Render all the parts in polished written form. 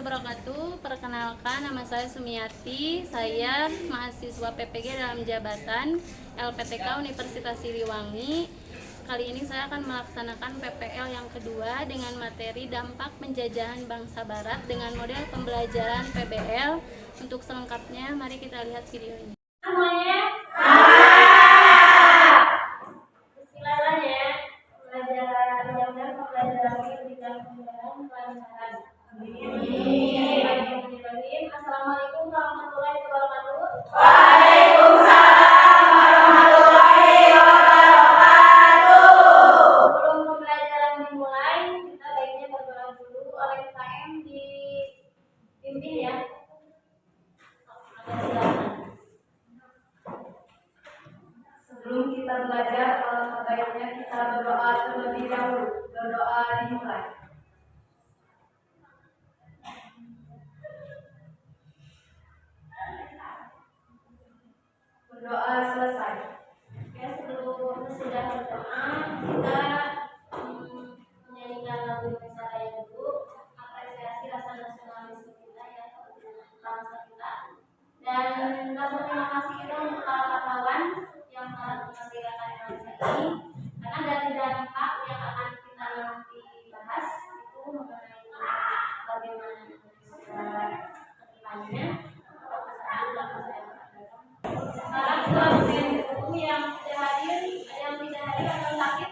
wabarakatuh. Perkenalkan, nama saya Sumiati. Saya mahasiswa PPG dalam jabatan LPTK Universitas Siliwangi. Kali ini saya akan melaksanakan PPL yang kedua dengan materi dampak penjajahan bangsa Barat dengan model pembelajaran PBL. Untuk selengkapnya, mari kita lihat video ini. Semuanya, bismillah ya. Pembelajaran ini berikan kemudahan kelancaran. Assalamualaikum warahmatullahi wabarakatuh. Waalaikumsalam warahmatullahi wabarakatuh. Sebelum pembelajaran dimulai, kita baiknya berdoa dulu. Oleh KM dipimpin ya. Sebelum kita belajar, sebaiknya kita berdoa terlebih dahulu. Berdoa dimulai. Berdoa selesai. Oke, sebelum sudah berdoa, kita menyanyikan lagu Indonesia Raya dulu, apresiasi rasa nasionalisme kita ya, bangsa kita. Dan rasa terima kasih kita untuk para pahlawan yang telah memerdekakan Indonesia ini, karena dari dampak yang akan kita nanti bahas itu mengenai bagaimana Indonesia kedepannya. Sekarang dosen buku yang tidak hadir, ada yang tidak hadir atau sakit?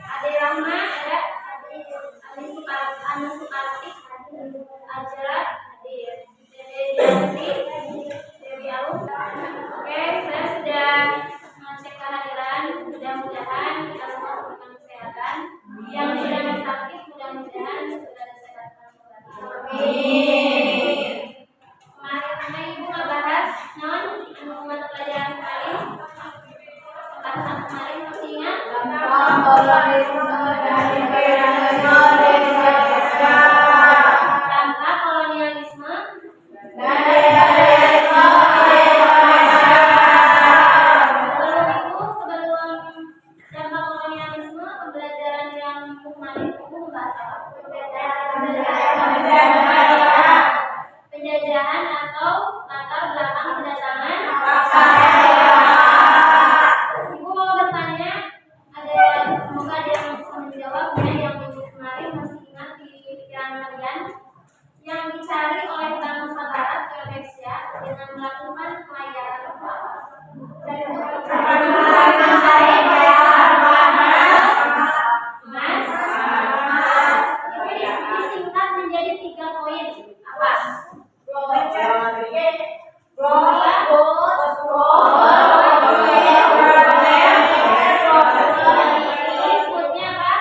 Ade Rahma ada, Anu Sukarti, Ajra hadir, Dewi Alun. Oke, saya sudah mengecek kehadiran. Mudah-mudahan kita semua diberikan kesehatan. Yang sudah sakit, mudah-mudahan sudah disehatkan kembali. Amin. Kemarin Ibu ngebahas mata pelajaran kemarin. Bahasan kemarin masih ingat? Dampak kolonialisme. Sebelum dampak kolonialisme, pembelajaran yang kemarin itu membahas apa? Penjajahan atau latar belakang kedatangan. Ibu mau bertanya, semoga ada yang bisa menjawabnya. Yang minggu kemarin masih ingat di pikiran kalian yang dicari oleh bangsa Barat ke Indonesia dengan melakukan pelayaran itu apa? Mas, ini disingkat menjadi 3 poin. Apa? Disebutnya apa?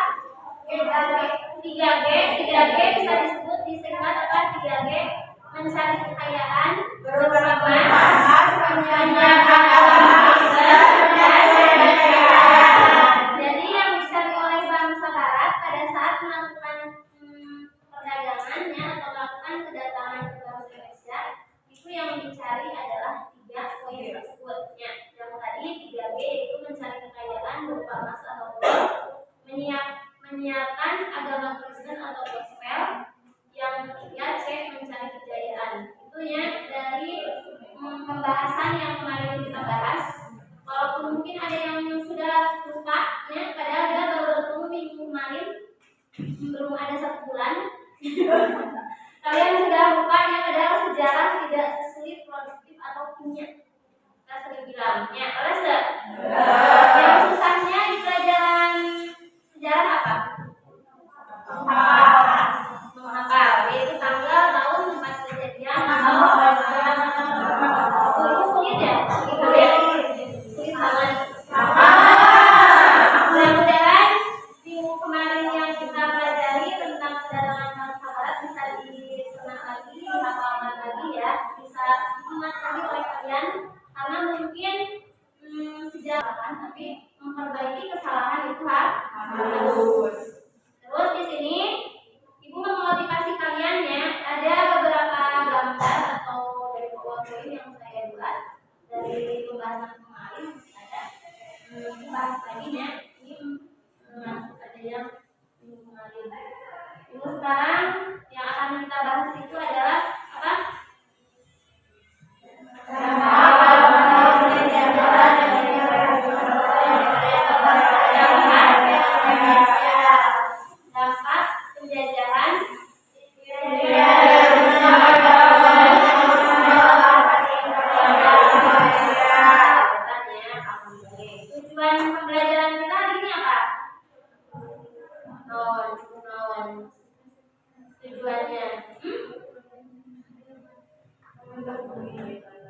3G. 3G bisa disingkat apa? 3G mencari kekayaan, berupa emas, menjaga agama Islam, dan jadi yang dicari oleh bangsa Barat pada saat melakukan perdagangannya atau melakukan kedatangan ke bangsa Indonesia, itu yang dicari adalah 3 poin tersebutnya. Yang tadi 3G itu mencari kekayaan berupa emas atau uang, menyiarkan agama Kristen atau gospel. Yang ketiga C, mencari kejayaan. Itunya dari pembahasan yang kemarin kita bahas. Walaupun mungkin ada yang sudah lupa ya, padahal dia baru bertemu minggu kemarin, belum ada 1 bulan. Kalian sudah lupa ya, padahal sejarah tidak sesulit, produktif atau kimia. Kita sering bilang ya, oleh yang susahnya di pelajaran sejarah apa? Menghafal, yaitu tanggal, tahun, tempat kejadian, atau itu sulit ya? Sulit banget. Mudah-mudahan minggu kemarin yang kita pelajari tentang kedatangan bangsa Barat bisa dikenal lagi, dihafalkan lagi ya, bisa diingat lagi oleh kalian, karena mungkin sejarah tapi memperbaiki kesalahan itu harus. Terus di sini Ibu memotivasi kalian ya, ada beberapa gambar atau dari PowerPoint yang saya buat dari pembahasan kemarin masih ada. Bahas lagi ya, ini masuk saja yang minggu kemarin. Ibu sekarang yang akan kita bahas itu adalah apa? Dampak penjajahan tujuan pembelajaran kita hari ini apa? Non. Tujuannya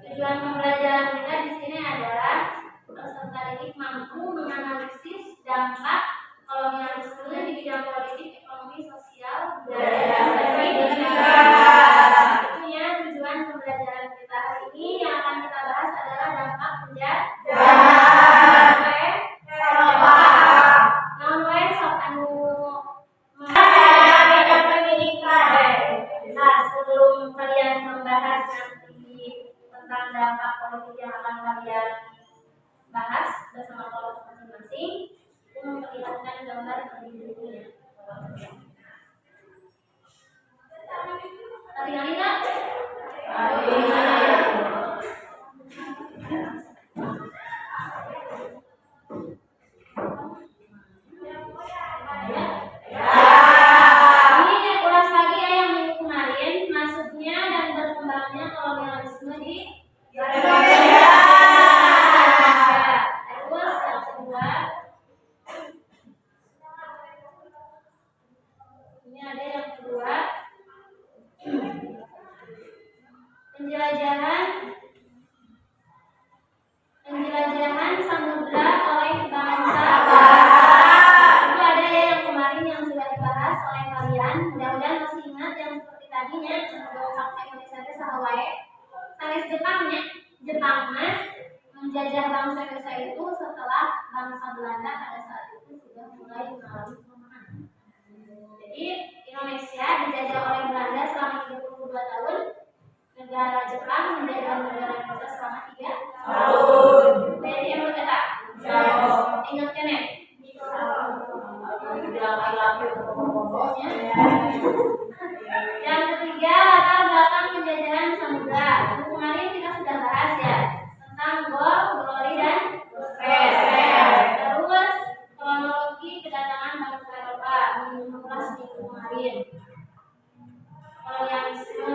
tujuan pembelajaran kita di sini adalah peserta didik mampu menganalisis dampak kolonialisme di bidang politik, ekonomi, sosial, budaya, dan pendidikan. Tentunya tujuan pembelajaran kita hari ini yang akan kita bahas adalah dampak penjajahan. Nah, sebelum kalian membahas nanti tentang dampak politik yang akan kalian bahas bersama kelompok masing-masing, aku memperlihatkan gambar terlebih dahulu. Tadi yang ingat? Kolonialisme di Indonesia. Terus yang kedua, ini ada yang kedua, penjelajahan samudra oleh bangsa Barat. Itu ada yang kemarin yang sudah dibahas oleh kalian. Mudah-mudahan masih ingat yang seperti tadinya sampai Indonesia itu sahawae. Sanes Jepangnya menjajah bangsa Indonesia itu setelah bangsa Belanda pada saat itu sudah mulai mengalami pelemahan. Jadi Indonesia dijajah oleh Belanda selama 32 tahun. Negara Jepang menjajah negara Indonesia selama 3 tahun. Jadi yang berkata, ingat kan ya? Yang ketiga, latar belakang penjajahan samudra. Kemarin kita sudah bahas ya tentang Gol, Glory, dan Stress. Terus kronologi kedatangan bangsa Eropa mengulas minggu kemarin. Kolonialisme,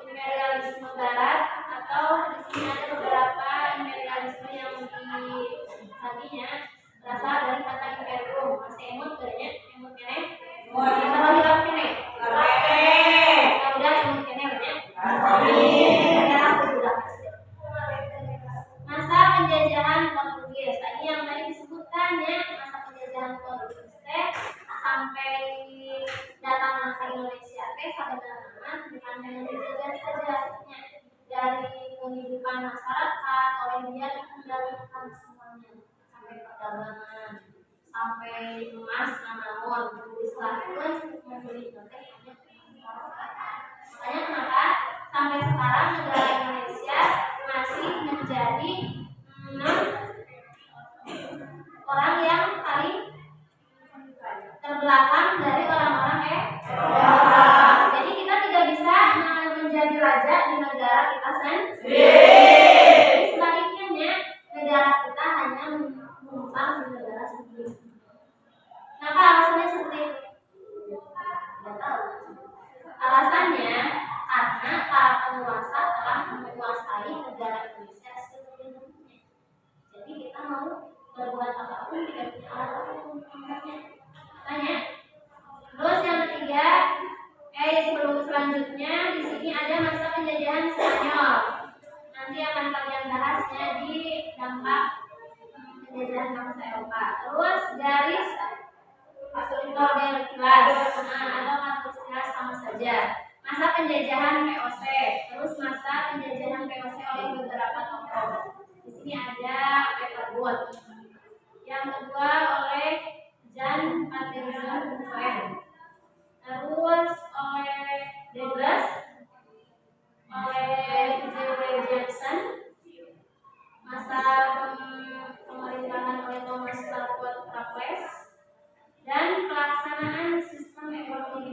imperialisme Barat, atau di sini ada beberapa imperialisme yang tadinya berasal dari kata imperium. Masih emut kayaknya, emut kene. Kalau bilang kene, udah emut kene banyak. Masa penjajahan Portugis. Tadi yang tadi disebutkan ya, masa penjajahan Portugis sampai datang ke Indonesia sampai dengan bukan hanya dijajah saja, dari kehidupan masyarakat oleh dia dikendalikan semuanya, sampai perdagangan, sampai emas, namun Islam pun membeli hanya makanya kenapa sampai sekarang negara Indonesia masih menjadi orang yang paling terbelakang dari orang-orang Eropa. Jadi kita tidak bisa menjadi raja di negara kita sendiri. Jadi sebaliknya negara kita hanya menumpang di negara sendiri. Kenapa alasannya seperti itu? Tidak tahu. Alasannya karena para penguasa telah menguasai negara Indonesia sepenuhnya. Jadi kita mau berbuat apapun tidak punya alat apapun makanya. Terus yang ketiga, sebelum selanjutnya di sini ada masa penjajahan Spanyol. Nanti akan kalian bahasnya di dampak penjajahan bangsa Eropa. Terus garis model kelas atau kampus kelas sama saja. Masa penjajahan POC, terus masa penjajahan POC oleh beberapa tokoh. Di sini ada Pepperwood. Yang kedua oleh Jan Patterson Cohen. Terus oleh Douglas, oleh J.W. Jackson. Masa pemerintahan oleh Thomas Stafford Raffles. Dan pelaksanaan sistem ekonomi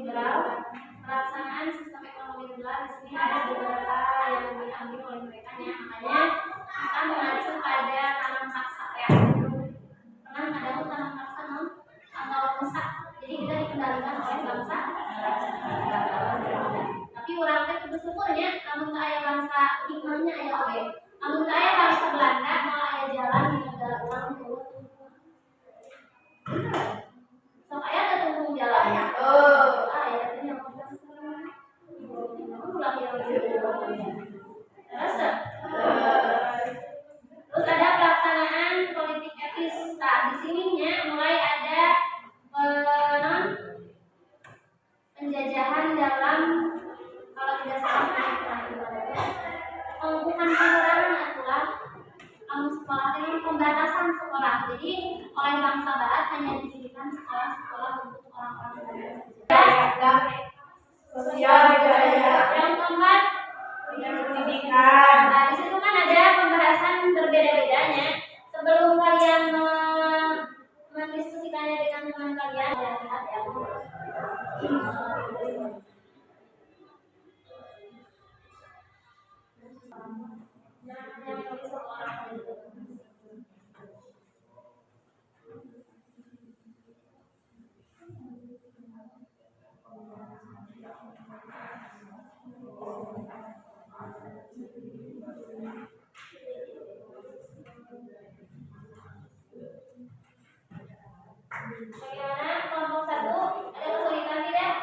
namanya aya oge. Amun teu aya bangsa Belanda malah aya jalan di negara urang teu. Sok aya teu tungtung jalan. Aya teh yang terus ada pelaksanaan politik etis. Nah, di sininya mulai ada penjajahan dalam, kalau tidak salah pengukuhan pengurangan aturan kamu sekolah dengan pembatasan sekolah. Jadi oleh bangsa Barat hanya didirikan sekolah-sekolah untuk orang-orang sosial budaya. Yang keempat, Pendidikan. nah di situ kan ada pembahasan berbeda-bedanya. Sebelum kalian mendiskusikannya dengan teman kalian, lihat ya. Bagaimana kelompok 1 ada kesulitan tidak?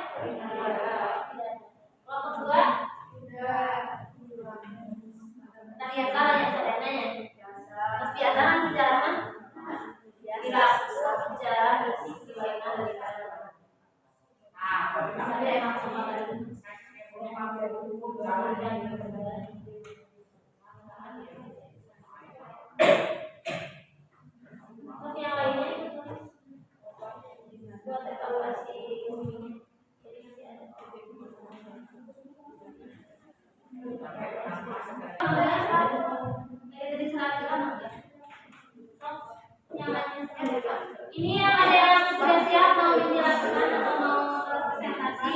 Kelompok 2? Nah, yang salah yang sederhananya. Mas biasa kan sejarah kan? Bila sejarah berarti gimana dari mana? Saya emang sama tadi. Terus yang lainnya buat evaluasi umumnya. Jadi masih ada. Ini yang ada yang sudah siap mau menjelaskan atau mau presentasi,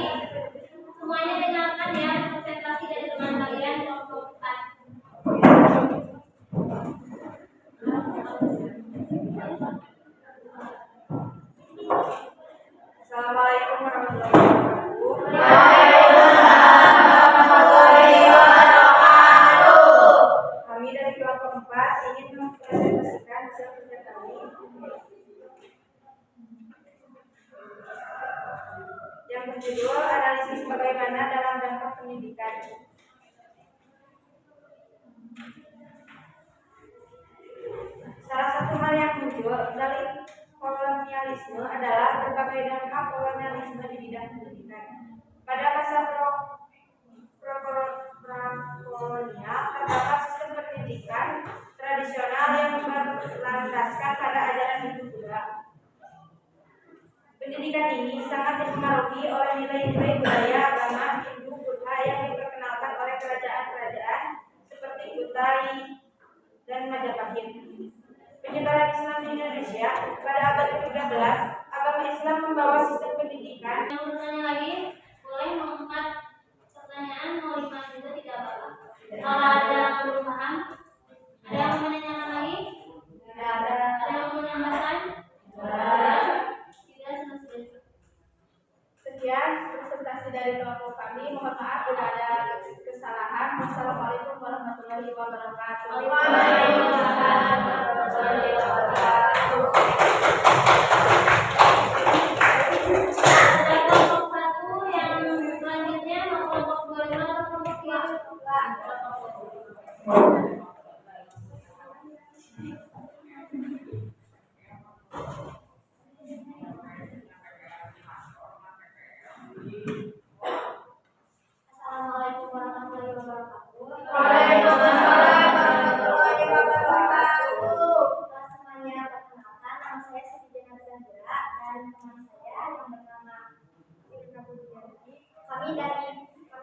semuanya dengarkan ya presentasi dari teman kalian kelompok 4. Assalamualaikum warahmatullahi wabarakatuh. Kami dari kelompok 4 ingin mempresentasikan hasil kerja kami yang berjudul analisis bagaimana dalam dampak pendidikan. Salah satu hal yang muncul dari kolonialisme adalah berbagai dampak kolonialisme di bidang pendidikan. Pada masa prakolonial terdapat sistem pendidikan tradisional yang berlandaskan pada ajaran Hindu Buddha. Pendidikan ini sangat dipengaruhi oleh nilai-nilai budaya agama Hindu Buddha yang diperkenalkan oleh kerajaan-kerajaan seperti Kutai dan Majapahit. Penyebaran Islam di Indonesia pada abad ke-13, agama Islam membawa sistem pendidikan. Yang bertanya lagi, boleh mengangkat pertanyaan, mau 5 juga tidak apa-apa. Kalau ada yang belum paham, ada yang mau menanyakan lagi? Tidak ada. Ada yang mau menambahkan? Tidak, sudah. Sekian presentasi dari kelompok kami. Mohon maaf bila ada kesalahan. Wassalamualaikum warahmatullahi wabarakatuh. Waalaikumsalam warahmatullahi wabarakatuh. Ada kelompok 1 yang selanjutnya mau kelompok 2 dulu atau kelompok 3? Assalamualaikum warahmatullahi wabarakatuh. Waalaikumsalam warahmatullahi wabarakatuh. Semuanya perkenalkan, nama saya Siti Jana Zandra dan teman saya yang bernama Firna Budianti. Kami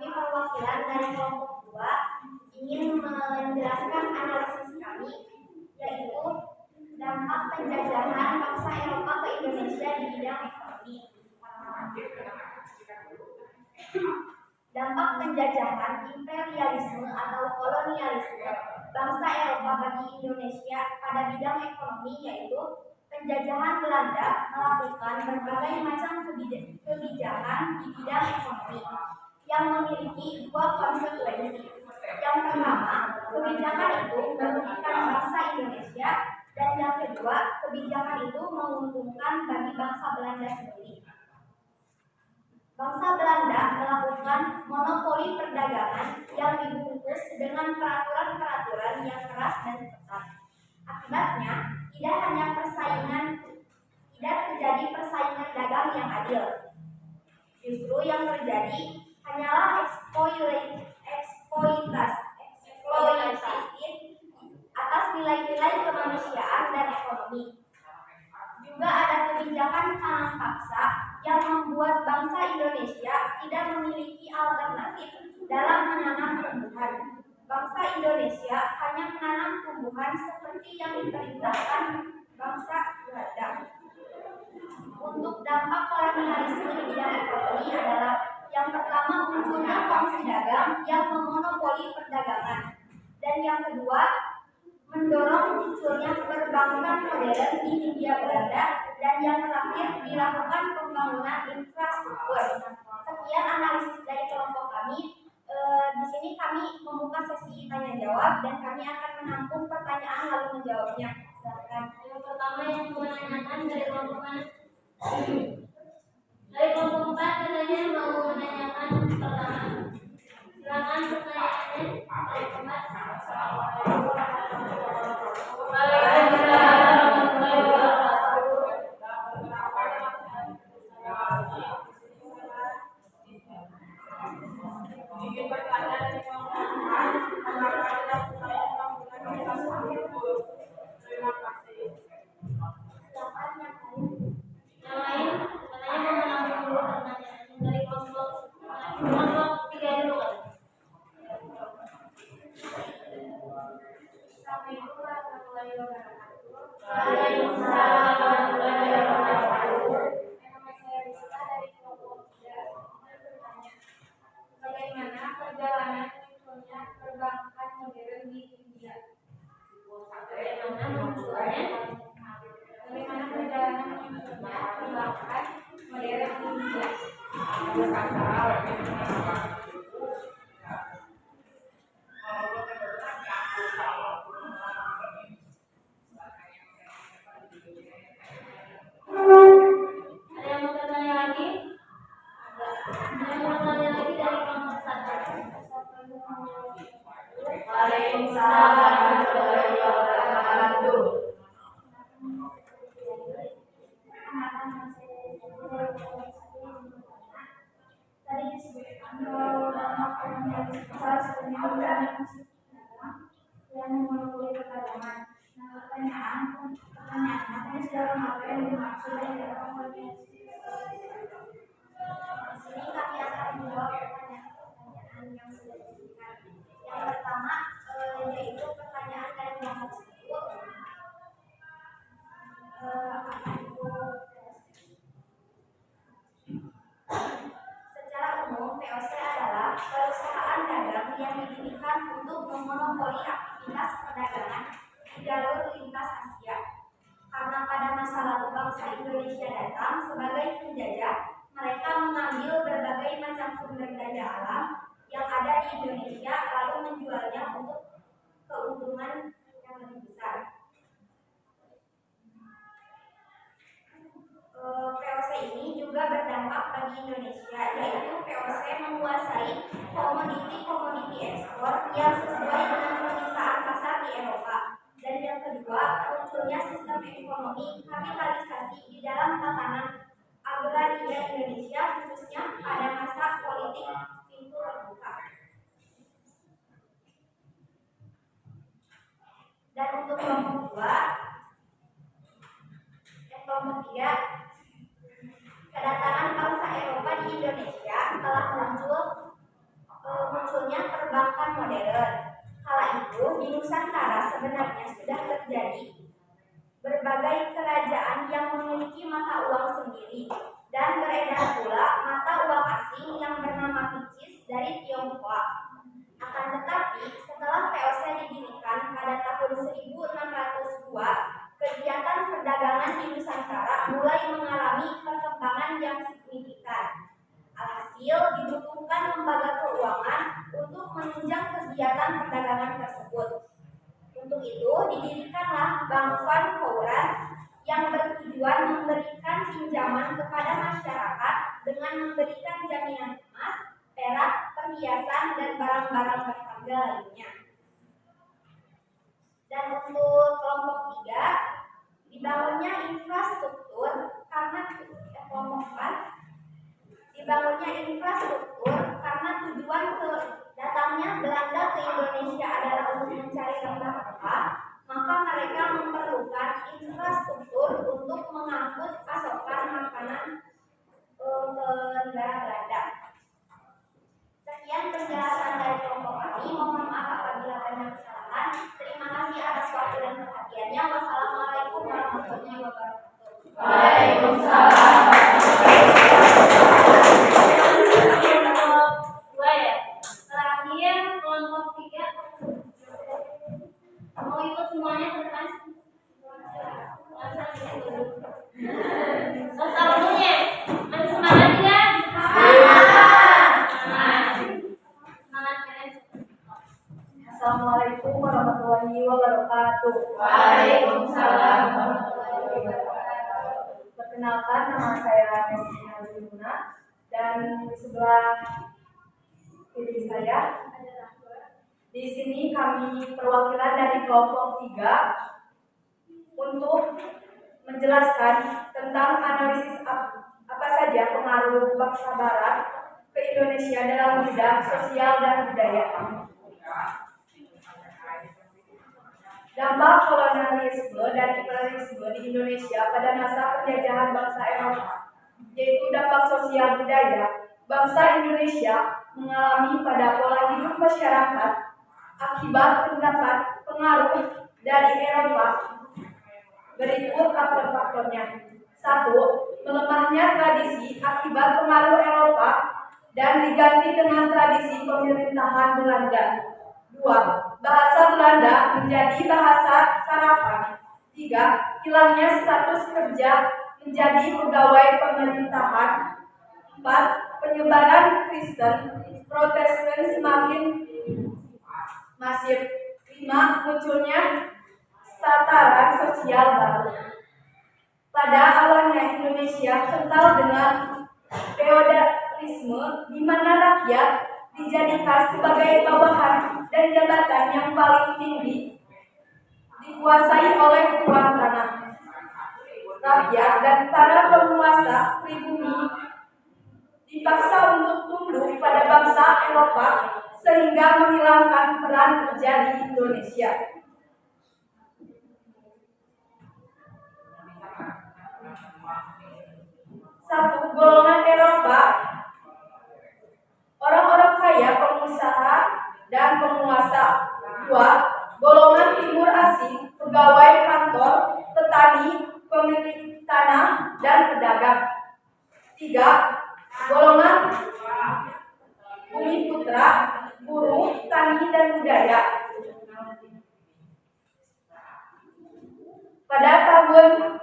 perwakilan dari kelompok 2 ingin menjelaskan analisis kami, yaitu dampak penjajahan bangsa Eropa ke Indonesia di bidang ekonomi. Dampak penjajahan imperialisme atau kolonialisme bangsa Eropa bagi Indonesia pada bidang ekonomi, yaitu penjajahan Belanda melakukan berbagai macam kebijakan di bidang ekonomi yang memiliki 2 konsekuensi. Yang pertama, bangsa Belanda sendiri. Bangsa Belanda melakukan monopoli perdagangan yang dibungkus dengan peraturan-peraturan yang keras dan ketat. Akibatnya, tidak terjadi persaingan dagang yang adil. Justru yang terjadi hanyalah eksploitasi atas nilai-nilai kemanusiaan dan ekonomi. Juga ada kebijakan tanam paksa yang membuat bangsa Indonesia tidak memiliki alternatif dalam menanam tumbuhan. Bangsa Indonesia hanya menanam tumbuhan seperti yang diperintahkan bangsa Belanda. Untuk dampak kolonialisme di bidang ekonomi adalah yang pertama, munculnya kongsi dagang yang memonopoli perdagangan, dan yang kedua, mendorong munculnya perbankan modern di Hindia Belanda, dan yang terakhir dilakukan pembangunan infrastruktur. Sekian analisis dari kelompok kami. Di sini kami membuka sesi tanya jawab dan kami akan menampung pertanyaan lalu menjawabnya. Silakan. Yang pertama yang menanyakan dari kelompok mana? Dari kelompok 4 katanya mau menanyakan pertama. Silakan pertanyaannya. Kelompok yang bertujuan memberikan pinjaman kepada masyarakat dengan memberikan jaminan emas, perak, perhiasan, dan barang-barang berharga lainnya. Dan untuk kelompok 3, dibangunnya infrastruktur karena kelompok 4, dibangunnya infrastruktur karena tujuan datangnya Belanda ke Indonesia adalah untuk mencari rempah-rempah, maka mereka memerlukan infrastruktur untuk mengangkut pasokan makanan ke negara Belanda. Sekian penjelasan dari kelompok kami. Mohon maaf apabila banyak kesalahan. Terima kasih atas waktu dan perhatiannya. Wassalamualaikum warahmatullahi wabarakatuh. Waalaikumsalam. Terakhir kelompok 3 mau ikut semuanya ke depan. Selalunya masih semangat tidak? Semangat kalian. Assalamualaikum warahmatullahi wabarakatuh. Waalaikumsalam warahmatullahi wabarakatuh. Perkenalkan, nama saya Mestina Juna, dan di sebelah kiri saya di sini kami perwakilan dari kelompok 3 untuk menjelaskan tentang analisis apa saja pengaruh bangsa Barat ke Indonesia dalam bidang sosial dan budaya. Dampak kolonialisme dan imperialisme di Indonesia pada masa penjajahan bangsa Eropa, yaitu dampak sosial budaya. Bangsa Indonesia mengalami pada pola hidup masyarakat akibat terdapat pengaruh dari Eropa. Berikut faktor-faktornya. 1. Melemahnya tradisi akibat pengaruh Eropa dan diganti dengan tradisi pemerintahan Belanda. 2. Bahasa Belanda menjadi bahasa sarapan. 3. Hilangnya status kerja menjadi pegawai pemerintahan. 4. Penyebaran Kristen Protestan semakin masif. 5. Munculnya tataran sosial baru. Pada awalnya Indonesia kental dengan feodalisme, di mana rakyat dijadikan sebagai bawahan dan jabatan yang paling tinggi dikuasai oleh tuan tanah. Rakyat dan para penguasa pribumi dipaksa untuk tunduk pada bangsa Eropa sehingga menghilangkan peran kerja di Indonesia. 1. Golongan Eropa, orang-orang kaya, pengusaha, dan penguasa. 2. Golongan timur asing, pegawai kantor, petani, pemilik tanah, dan pedagang. 3. Golongan bumi putra, buruh, tani, dan budaya. Pada tahun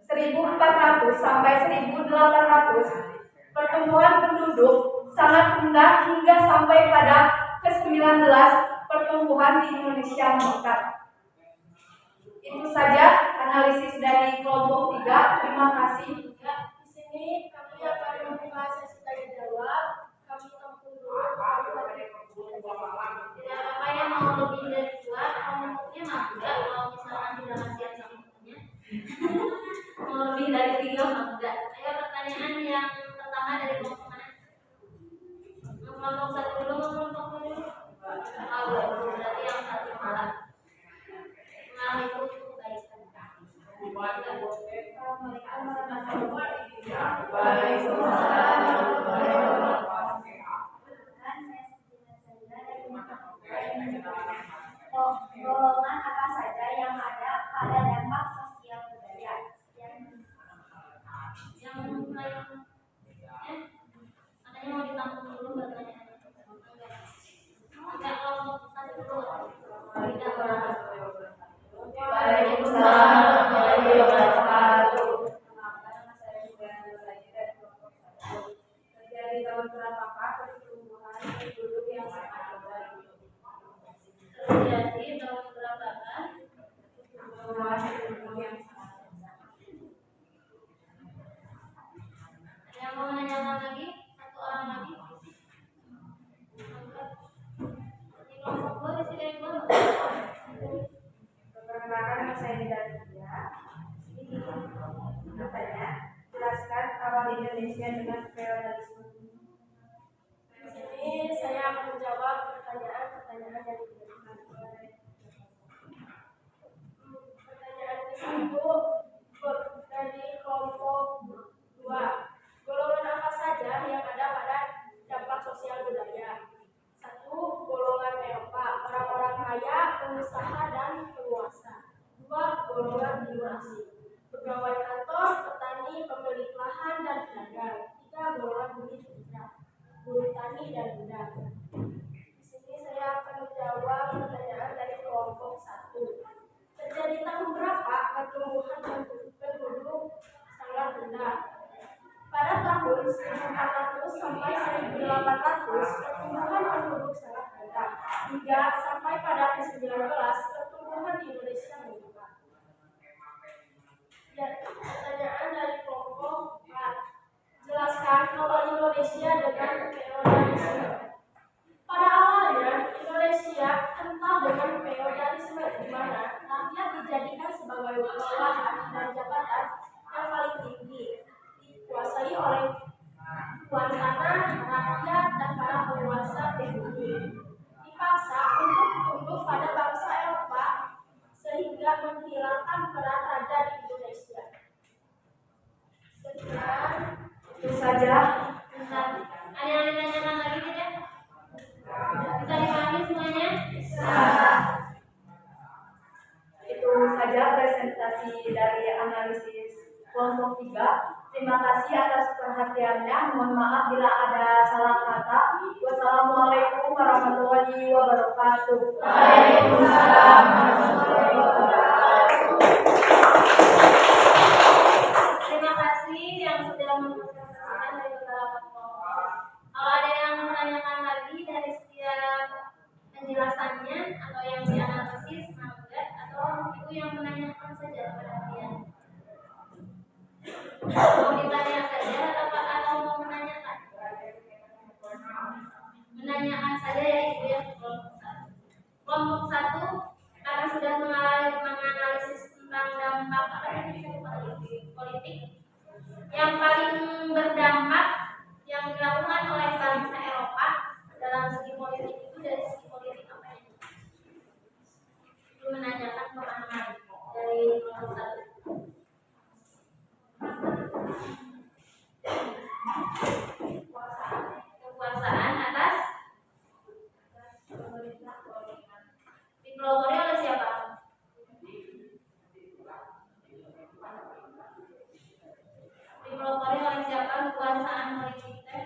1400 sampai 1800, pertumbuhan penduduk sangat rendah hingga sampai pada ke-19 pertumbuhan di Indonesia meningkat. Itu saja analisis dari kelompok 3. Terima kasih. Di sini kami akan membuka sesi tanya jawab. Kami tempuh dulu. Tidak apa yang mau lebih dari 2, kelompoknya enggak. Kalau misalkan tidak masih sama temannya mau lebih dari 3 enggak. Ayo pertanyaan yang pertama dari kelompok mana? Kelompok 1 dulu, kelompok 2 dulu. Berarti yang 1 malah. Malah itu kebaikan. Golongan apa saja yang ada pada dampak sosial budaya? Yang makanya mau ditampung dulu pertanyaannya. Enggak, kelompok 1 dulu. Tidak pernah. Waalaikumsalam warahmatullahi wabarakatuh. Terjadi tahun berapakah pertumbuhan penduduk yang sangat rendah? Terjadi tahun berapakah Pertumbuhan penduduk yang sangat rendah? Indonesia dengan feodalisme? Di sini saya akan menjawab pertanyaan-pertanyaan yang diberikan. Pertanyaan ke-1 dari kelompok 2. Golongan apa saja yang ada pada dampak sosial budaya? 1. Golongan Eropa, orang-orang kaya, pengusaha, dan penguasa. 2. Golongan dinasti, pegawai kantor, petani, pemilik lahan, dan pedagang. 3. Golongan bumi putra, buruh tani, dan budak. Di sini saya akan menjawab pertanyaan dari kelompok 1. Terjadi tahun berapa pertumbuhan penduduk sangat rendah? Pada tahun 1400 sampai 1800, pertumbuhan penduduk sangat rendah. Hingga sampai pada ke-19, pertumbuhan di Indonesia meningkat. Dan pertanyaan dari kelompok 4. Jelaskan kalau Indonesia dengan feodalisme. Pada awalnya, Indonesia kental dengan feodalisme, di mana rakyat dijadikan sebagai bawahan dan jabatan yang paling tinggi, dikuasai oleh tuan tanah, rakyat, dan para penguasa pribumi. Dipaksa untuk tunduk pada bangsa Eropa sehingga menghilangkan peran raja di Indonesia. Sekian. Itu saja. Bentar. Ada yang ditanyakan lagi tidak? Bisa dipahami semuanya? Itu saja presentasi dari analisis kelompok 3. Terima kasih atas perhatiannya. Mohon maaf bila ada salah kata. Wassalamualaikum warahmatullahi wabarakatuh. Waalaikumsalam warahmatullahi wabarakatuh. Terima kasih yang sudah mempresentasikan dari beberapa kelompok. Kalau ada yang menanyakan lagi dari setiap penjelasannya atau yang dianalisis, mangga, atau ibu yang menanyakan saja kepada kalian. Mau ditanya saja atau mau menanyakan? Menanyakan saja ya ibu ya. Kelompok 1 karena sudah menganalisis tentang dampak politik yang paling berdampak yang dilakukan oleh bangsa Eropa dalam segi politik itu dari segi politik apa ya? Itu menanyakan pemahaman dari kelompok 1. Kekuasaan atas dipelopori oleh siapa? Dipelopori oleh siapa kekuasaan politik teh?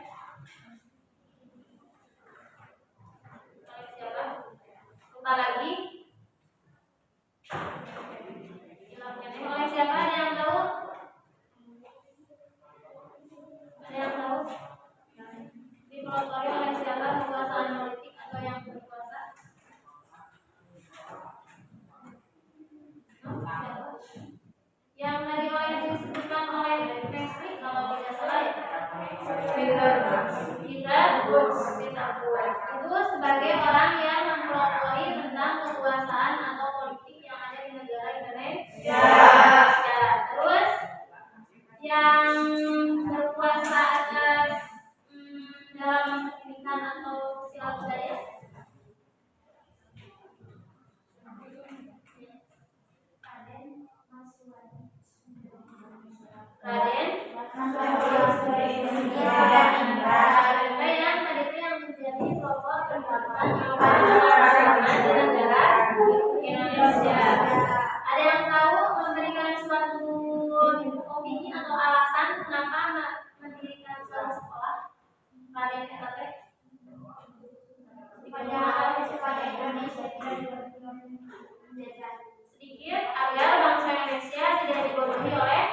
Oleh siapa? Lupa lagi? Oleh siapa? Ada yang tahu? Ada yang tahu? Dipelopori oleh siapa kekuasaan politik atau yang berkuasa? Yang tadi disebutkan oleh Messi kalau tidak salah ya? Peter Woods. Itu sebagai orang yang mempelopori tentang kekuasaan atau politik yang ada di negara Indonesia. Terus yang berkuasa atas dalam pendidikan atau sosial budaya. Raden yang tadi itu yang menjadi pokok pendidikan di negara Indonesia. Ada yang tahu memberikan suatu opini atau alasan kenapa mendirikan suatu sekolah? Raden KTP supaya Indonesia tidak dijajah sedikit agar bangsa Indonesia tidak dibodohi oleh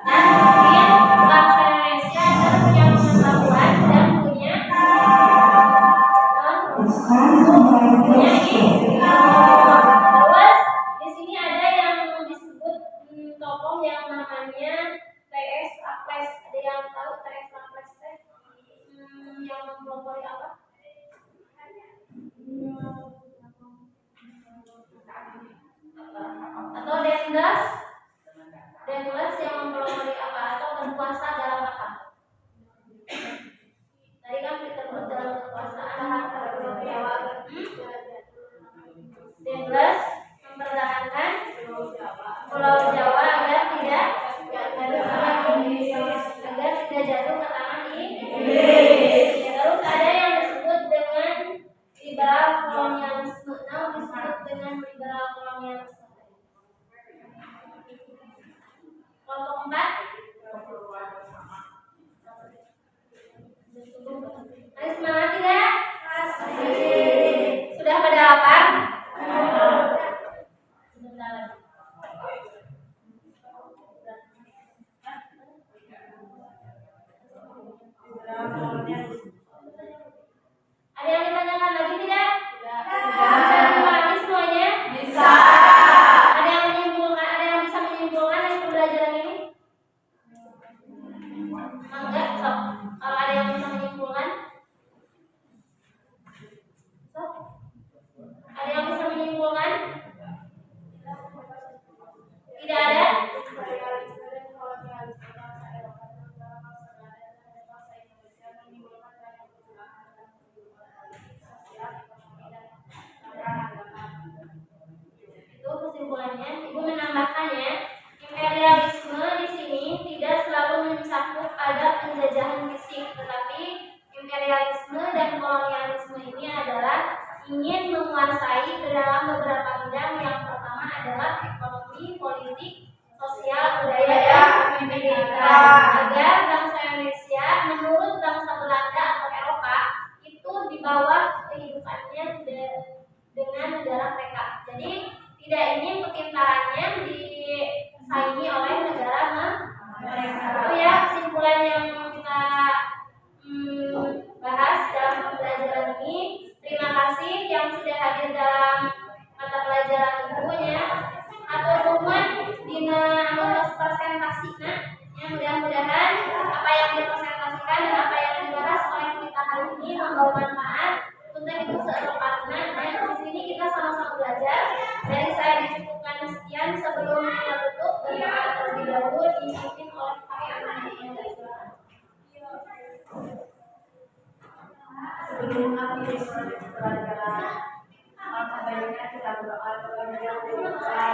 dan mungkin bangsa Indonesia punya pengetahuan dan punya Masih semangat tidak? Sudah pada lapar? Sebentar lagi. Ada yang ditanyakan lagi tidak? Bisa dipahami semuanya? Bisa. Ada yang menyimpulkan, ada yang bisa menyimpulkan dari pembelajaran ini? Enggak, sok. Kalau ada yang bisa menyimpulkan? Sok. Ada yang bisa menyimpulkan? Tidak ada? Itu kesimpulannya. Ibu menambahkannya, imperialisme di sini tidak selalu mencakup ada penjajahan fisik, tetapi imperialisme dan kolonialisme ini adalah ingin menguasai ke dalam beberapa bidang. Yang pertama adalah ekonomi, politik, sosial, budaya, dan pendidikan, agar bangsa Indonesia menurut bangsa Belanda atau Eropa itu di bawah kehidupannya dengan negara mereka. Jadi tidak ingin kepintarannya disaingi oleh negara mereka. Itu ya kesimpulan yang kita bahas dalam pembelajaran ini. Terima kasih yang sudah hadir dalam mata pelajaran ibunya. Atur nuhun dina presentasinya. Yang mudah-mudahan apa yang dipresentasikan dan apa yang dibahas oleh kita hari ini membawa manfaat untuk ibu secepatnya. Nah, di sini kita sama-sama belajar. Dari saya dicukupkan sekian. Sebelum kita tutup, berdoa terlebih dahulu dipimpin oleh Pak Ibu. Sebelum akhir pelajaran, maka baiknya kita berdoa terlebih dahulu. Berdoa